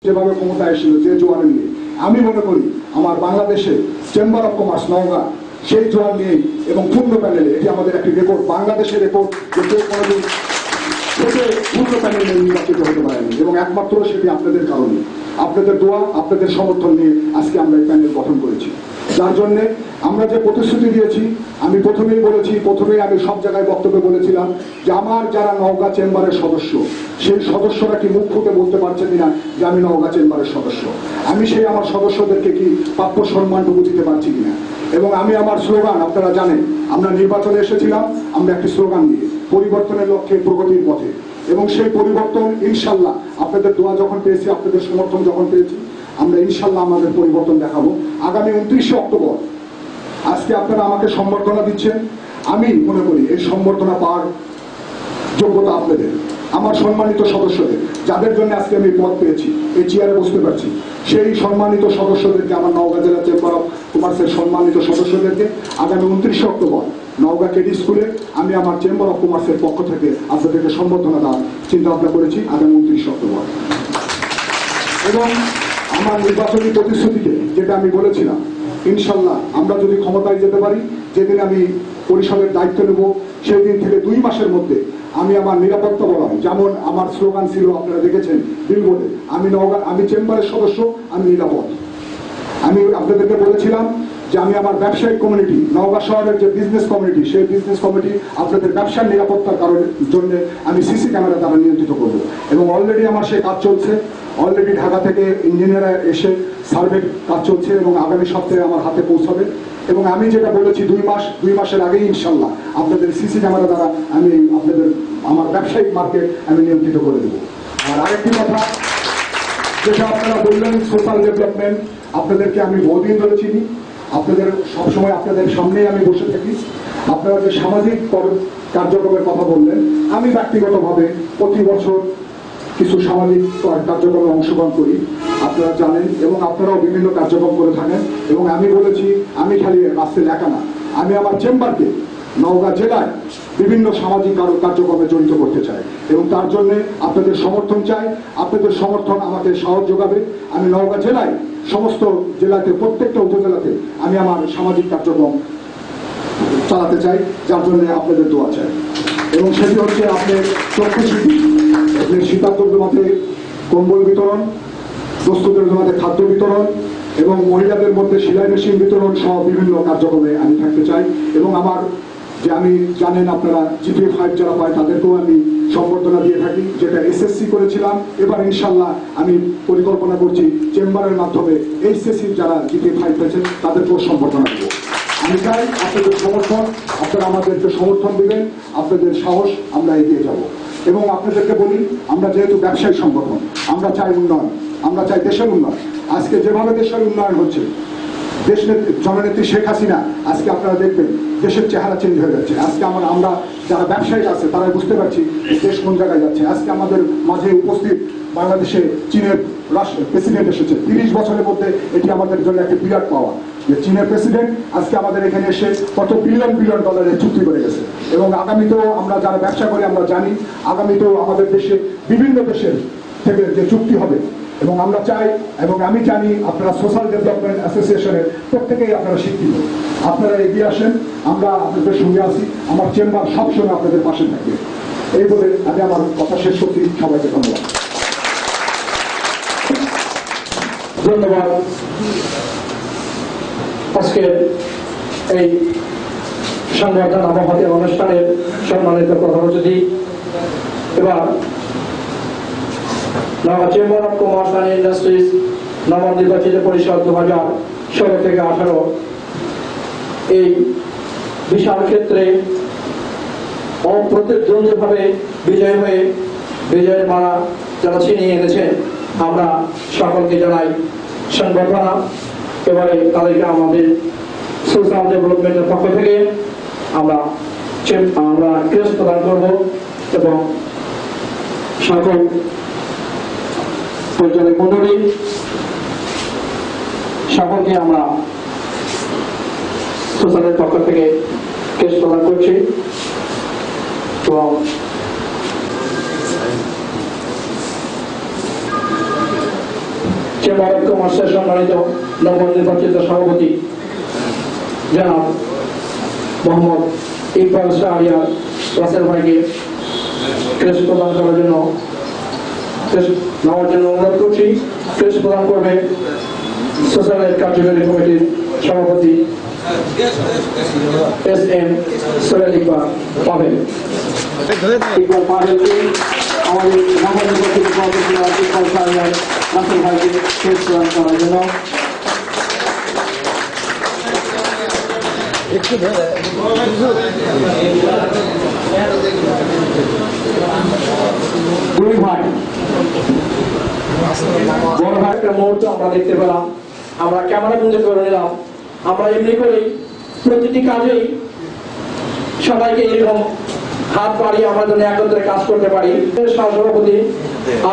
যেভাবে ক্ষমতা এসেছিল যে জোয়ার নিয়ে, আমি মনে করি আমার বাংলাদেশে চেম্বার অফ কমার্স নওগাঁ সেই জোয়ার নিয়ে এবং পূর্ণ প্যানেলে, এটি আমাদের একটি রেকর্ড, বাংলাদেশের রেকর্ড, যে কেউ কোনোদিন পূর্ণ প্যানেলে নির্বাচিত হতে পারেনি, এবং একমাত্র সেটি আপনাদের কারণে, আপনাদের দোয়া, আপনাদের সমর্থন নিয়ে আজকে আমরা এই প্যানেল গঠন করেছি। যার জন্যে আমরা যে প্রতিশ্রুতি দিয়েছি, আমি প্রথমেই বলেছি, আমি সব জায়গায় বক্তব্যে বলেছিলাম যে আমার যারা নওগাঁ চেম্বারের সদস্য, সেই সদস্যরা কি মুখ ফুটে বলতে পারছে কিনা যে আমি নওগাঁ চেম্বারের সদস্য, আমি সেই আমার সদস্যদেরকে কি প্রাপ্য সম্মানটুকু দিতে পারছি কিনা। এবং আমি আমার স্লোগান, আপনারা জানেন আমরা নির্বাচনে এসেছিলাম আমরা একটি স্লোগান দিয়ে, পরিবর্তনের লক্ষ্যে প্রগতির পথে, এবং সেই পরিবর্তন ইনশাল্লাহ আপনাদের দোয়া যখন পেয়েছি, আপনাদের সমর্থন যখন পেয়েছি, আমরা ইনশাল্লাহ আমাদের পরিবর্তন দেখাবো। আগামী 29শে অক্টোবর আজকে আপনারা আমাকে সম্বর্ধনা দিচ্ছেন, আমি মনে করি এই সম্বর্ধনা পাওয়ার যোগ্যতা আপনাদের, আমার সম্মানিত সদস্যদের, যাদের জন্য আজকে আমি পদ পেয়েছি, এই চেয়ারে বসতে পারছি, সেই সম্মানিত সদস্যদেরকে, আমার নওগাঁ জেলা চেম্বার অফ কমার্সের সম্মানিত সদস্যদেরকে আগামী 29শে অক্টোবর নওগাঁ কেডি স্কুলে আমি আমার চেম্বার অফ কমার্সের পক্ষ থেকে আপনাদেরকে সম্বর্ধনা দেওয়ার চিন্তা ভাবনা করেছি আগামী 29শে অক্টোবর। এবং আমার নির্বাচনী প্রতিশ্রুতিতে যেটা আমি বলেছিলাম, ইনশাল্লাহ আমরা যদি ক্ষমতায় যেতে পারি, যেদিন আমি পরিষদের দায়িত্ব নেব, সেই দিন থেকে 2 মাসের মধ্যে আমি আমার নিরাপত্তা বলয়, যেমন আমার স্লোগান ছিল আপনারা দেখেছেন বিলবোর্ডে, আমি চেম্বারের সদস্য, আমি নিরাপদ। আমি আপনাদেরকে বলেছিলাম যে আমি আমার ব্যবসায়িক কমিউনিটি, নওগাঁ শহরের যে বিজনেস কমিউনিটি, সেই বিজনেস কমিটি আপনাদের ব্যবসার নিরাপত্তার কারণের জন্য আমি সিসি ক্যামেরা দ্বারা নিয়ন্ত্রিত করব, এবং অলরেডি আমার সেই কাজ চলছে। অলরেডি ঢাকা থেকে ইঞ্জিনিয়াররা এসে সার্ভের কাজ চলছে, এবং আগামী সপ্তাহে আমার হাতে পৌঁছাবে। এবং আমি যেটা বলেছি 2 মাসের আগেই ইনশাল্লাহ আপনাদের সিসি ক্যামেরা দ্বারা আমি আপনাদের আমার ব্যবসায়িক মার্কেট আমি নিয়ন্ত্রিত করে দেবো। আর আরেকটি কথা, যেটা আপনারা বললেন সোশ্যাল ডেভেলপমেন্ট, আপনাদেরকে আমি বহুদিন ধরে চিনি, আপনাদের সবসময় আপনাদের সামনেই আমি বসে থাকি। আপনারা যে সামাজিক কার্যক্রমের কথা বললেন, আমি ব্যক্তিগতভাবে প্রতি বছর কিছু সামাজিক কার্যক্রমে অংশগ্রহণ করি, আপনারা জানেন, এবং আপনারাও বিভিন্ন কার্যক্রম করে থাকেন। এবং আমি বলেছি আমি খালি রাস্তায় একা না, আমি আমার চেম্বারকে নওগাঁ জেলায় বিভিন্ন সামাজিক কার্যক্রমে জড়িত করতে চাই, এবং তার জন্য আপনাদের সমর্থন চাই। আপনাদের সমর্থন আমাকে সাহস যোগাবে। আমি নওগাঁ জেলায় সমস্ত জেলাতে, প্রত্যেকটা উপজেলাতে আমি আমার সামাজিক কার্যক্রম চালাতে চাই, যার জন্য আপনাদের দোয়া চাই। এবং সেটি হচ্ছে আপনার চক্ষুশিল্পী, আপনার শীতার্থদের মধ্যে কম্বল বিতরণ, দস্তুদের মধ্যে খাদ্য বিতরণ, এবং মহিলাদের মধ্যে সেলাই মেশিন বিতরণ সহ বিভিন্ন কার্যক্রমে আমি থাকতে চাই। এবং আমার যে আমি জানেন আপনারা জিপিএ 5 যারা পায় তাদেরকেও আমি সম্বর্ধনা দিয়ে থাকি, যেটা এসএসসি করেছিলাম, এবার ইনশাল্লাহ আমি পরিকল্পনা করছি চেম্বারের মাধ্যমে এইচএসসি যারা জিপিএ 5 পেয়েছেন তাদেরকেও সম্বর্ধনা দেবো। আমি চাই আপনাদের সমর্থন, আপনারা আমাদেরকে সমর্থন দেবেন, আপনাদের সাহস, আমরা এগিয়ে যাব। এবং আপনাদেরকে বলি, আমরা যেহেতু ব্যবসায়ী সংগঠন, আমরা চাই উন্নয়ন, আমরা চাই দেশের উন্নয়ন। আজকে যেভাবে দেশের উন্নয়ন হচ্ছে, দেশ জননেত্রী শেখ হাসিনা, আজকে আপনারা দেখবেন দেশের চেহারা চেঞ্জ হয়ে যাচ্ছে। আজকে আমরা যারা ব্যবসায়ী আছে তারা বুঝতে পারছি দেশ কোন জায়গায় যাচ্ছে। আজকে আমাদের মাঝে উপস্থিত বাংলাদেশে চীনের প্রেসিডেন্ট এসেছে, 30 বছরের মধ্যে এটি আমাদের জন্য একটা বিরাট পাওয়া, যে চীনের প্রেসিডেন্ট আজকে আমাদের এখানে এসে কত বিলিয়ন ডলারের চুক্তি করে গেছে। এবং আগামীতেও আমরা যারা ব্যবসা করি আমরা জানি, আগামীতেও আমাদের দেশে বিভিন্ন দেশের থেকে যে চুক্তি হবে। এবং আমরা চাই, এবং আমি জানি আপনারা সোশ্যাল ডেভেলপমেন্ট অ্যাসোসিয়েশনের প্রত্যেকেই আপনারা শিক্ষিত, আপনারা এগিয়ে আসেন, আমরা আপনাদের সঙ্গে আছি, আমার চেম্বার সবসময় আপনাদের পাশে থাকবে। এই বলে আমি আমার কথা শেষ করছি। সবাইকে ধন্যবাদ। ধন্যবাদ। আজকে এই সংবর্ধনা মহতী অনুষ্ঠানের সম্মানিত প্রধান অতিথি, এবার Naogaon chamber of commerce and industries নবনির্বাচিত পরিষদ 2016 থেকে 18 এই বিশাল ক্ষেত্রে অপ্রতিদ্বন্দ্বীভাবে বিজয় হয়ে বিজয়ের মালা যারা ছিনিয়ে এনেছেন, আমরা সকলকে জানাই সংবর্ধনা। এবারে তাদেরকে আমাদের সোশ্যাল ডেভেলপমেন্টের পক্ষ থেকে আমরা ক্রেস্ট প্রদান করব, এবং সকল পরিচালক মন্ডলী সকলকে আমরা সোশ্যালের পক্ষ থেকে ক্রেস্ট প্রদান করছি। এবং চেম্বার অফ কমার্সের সম্মানিত নবনির্বাচিত সভাপতি জনাব মোহাম্মদ ইকবাল শাহরিয়ার রাসেল ভাইকে ক্রেস্ট প্রদান করার জন্য নেওয়ার জন্য অনুরোধ করছি। ক্রেস্ট প্রদান করবে সোশ্যাল কার্যকরী কমিটির সভাপতি SM সোহেল ইকবাল পাবেল। ইকবাল পাবেলকে আমাদের নবনির্বাচিত সভাপতি ইকবাল শাহরিয়ার রাসেল ভাইকে ক্রেস্ট প্রদান করার জন্য দুই ভাই বড় ভাই একটা মুহূর্ত আমরা দেখতে পেলাম, আমরা ক্যামেরা বন্ধ করে নিলাম। আমরা এমনি করেই প্রতিটি কাজেই সবাইকে এরকম হাত বাড়িয়ে আমরা যেন একত্রে কাজ করতে পারি। সভাপতি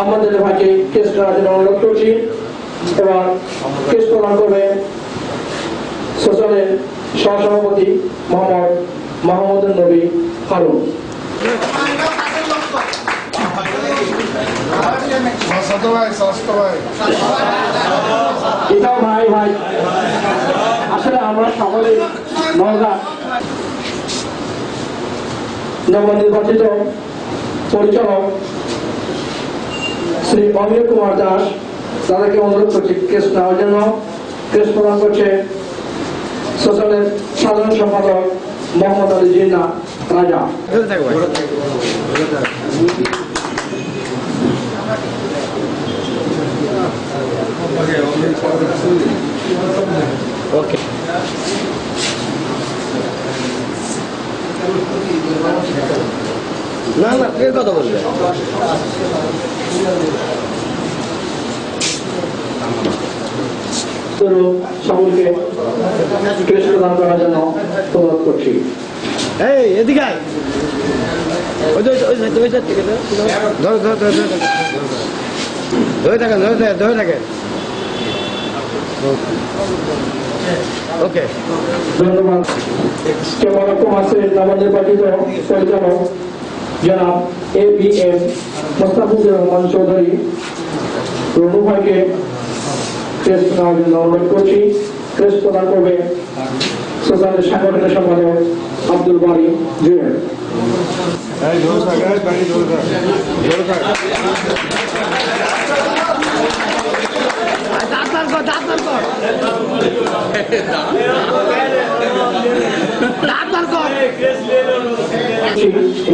আমাদের ভাইকে কেস করার জন্য অনুরোধ করছি এবং কেস প্রদান করবে সোশ্যালের সহসভাপতি মোহাম্মদ মাহমুদুল নবী হারুন। এটাও ভাই ভাই আসলে আমরা সকলে নওগাঁ নবনির্বাচিত পরিচালক শ্রী অমিয় কুমার দাস তাদেরকে অনুরোধ করছি কেস নেওয়ার জন্য। কেস প্রদান করছে সোশ্যালের সাধারণ সম্পাদক মোহাম্মদ আলী জিন্না রাজা। ওকে না না কে কথা বলবে সকলকে ক্রেস্ট প্রদান করার জন্য অনুরোধ করছি। এই এদিকে আয় ওই সাইড থেকে ধরো ধরে থাকেন ওকে ধন্যবাদ। চেম্বার অফ কমার্সের নবনির্বাচিত পরিচালক জনাব ABM মোস্তাফিজুর রহমান চৌধুরী রনু ভাইকে ক্রেস্ট নেওয়ার জন্য অনুরোধ করছি। ক্রেস্ট প্রদান করবে সোশ্যালের সাংগঠনিক সম্পাদক আব্দুল বারী জুয়েল।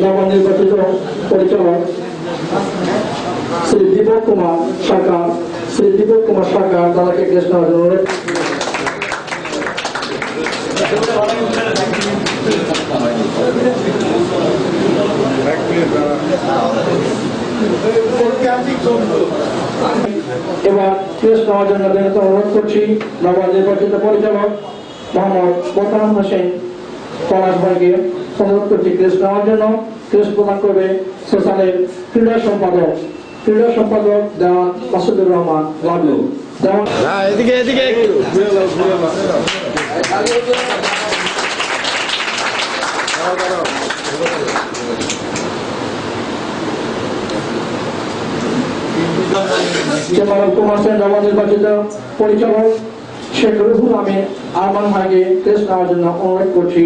নবনির্বাচিত পরিচালক শ্রী দীপক কুমার সরকার তাদেরকে ক্রেস্ট নেওয়ার জন্য অনুরোধ। এবার ক্রেস্ট নেওয়ার জন্য অনুরোধ করছি নবনির্বাচিত পরিচালক মোহাম্মদ বোরহান হোসেন পলাশ ভাইকে অনুরোধ করছি ক্রেস্ট নেওয়ার জন্য। ক্রেস্ট প্রদান করবে সোশ্যালের ক্রীড়া সম্পাদক দেওয়ান মাসুদুর রহমান লাড্ডু। এদিকে একটু চেম্বার অফ কমার্সের নবনির্বাচিত পরিচালক শেখ রুহুল আমিন আরমান ভাইকে ক্রেস্ট নেওয়ার জন্য অনুরোধ করছি।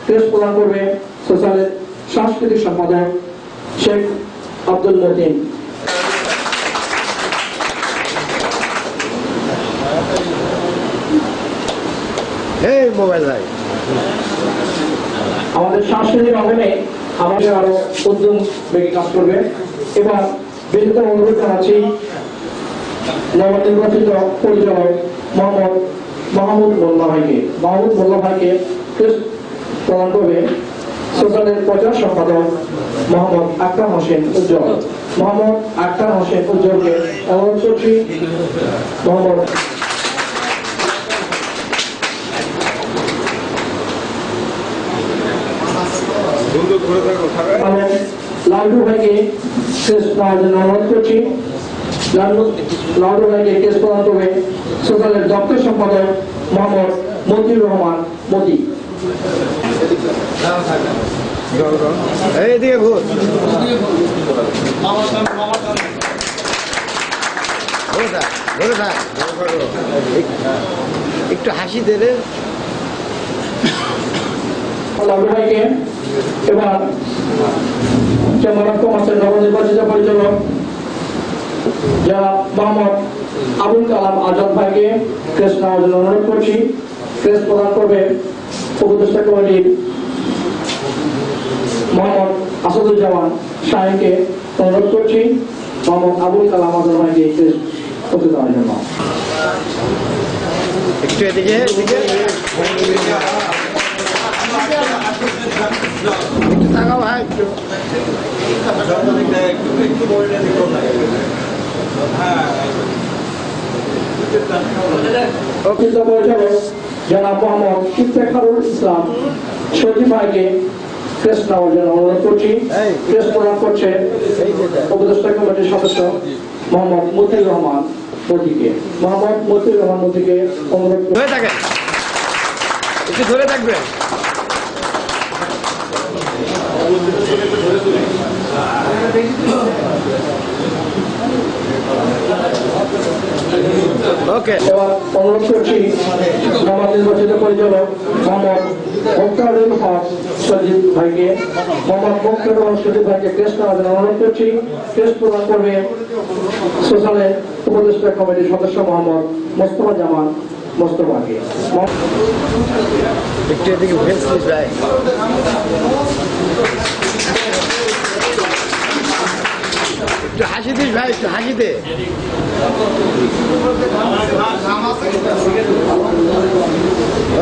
ক্রেস্ট প্রদান করবে সোশ্যালের সাংস্কৃতিক সম্পাদক শেখ আব্দুল মতিন। এই মোবাইল ভাই আমাদের সাংস্কৃতিক অঙ্গনে আমাদের আরো উদ্যম বেগে কাজ করবে এবং বিনীত অনুরোধ জানাচ্ছি নবনির্বাচিত পরিচালক মাহমুদ মোল্লা ভাইকে ক্রেস্ট প্রদান করবে সোশ্যালের প্রচার সম্পাদক মোহাম্মদ আকরাম হোসেন উজ্জ্বলকে অনুরোধ করছি। লাড্ডু ভাইকে কেস নেওয়ার জন্য অনুরোধ করছি। লাড্ডু ভাইকে কেস প্রদান করবে সোশ্যালের দপ্তর সম্পাদক মোহাম্মদ মতিউর রহমান মতি। এইদিকে ভূত ধরে থাক একটু হাসি দে রে। লালু ভাইকে এবার চেম্বার অফ কমার্সের নবনির্বাচিত পরিচালক যারা মোহাম্মদ আবুল কালাম আজাদ ভাইকে ক্রেস্ট নেওয়ার জন্য অনুরোধ করছি। ক্রেস্ট প্রদান করবে উপদেষ্টা কমিটির মোহাম্মদ আসাদুজ্জামান শাহীনকে অনুরোধ করছি মোহাম্মদ আবুল কালাম আজাদ ভাইকে ক্রেস্ট করতে দেওয়ার জন্য। একটু এদিকে এদিকে একটু তাকাও ভাই একটু। অভিজ্ঞ পরিচালক জনাব মোহাম্মদ ইফতেখারুল ইসলাম সজীব ভাইকে ক্রেস্ট নেওয়ার জন্য অনুরোধ করছি। ক্রেস্ট প্রদান করছে উপদেষ্টা কমিটির সদস্য মোহাম্মদ মতিউর রহমান মতিকে। মোহাম্মদ মতিউর রহমান মতিকে অনুরোধ ধরে থাকে একটু ধরে থাকবে। ওকে এবার অনুরোধ করছি নবনির্বাচিত পরিচালক মোহাম্মদ মোক্তারুল হক সজীব ভাইকে মোহাম্মদ মোক্তারুল হক সজীব ভাইকে ক্রেস্ট নেওয়ার জন্য অনুরোধ করছি। ক্রেস্ট প্রদান করবে সোশ্যালের উপদেষ্টা কমিটির সদস্য মোহাম্মদ মোস্তফা জামান মোস্তফাকে। একটু এদিকে ফেস ভাই। একটু হাসি দিস ভাই একটু হাসি দে।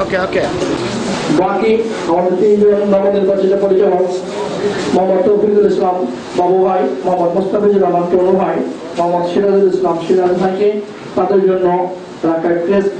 ওকে ওকে বাকি আমাদের তিনজন নবনির্বাচিত পরিচালক মোহাম্মদ তৌফিকুল ইসলাম বাবু ভাই, মোহাম্মদ মোস্তাফিজুর রহমান টনু ভাই, মোহাম্মদ সিরাজুল ইসলাম সিরাজ ভাইকে তাদের জন্য ঢাকায় ক্রেস্ট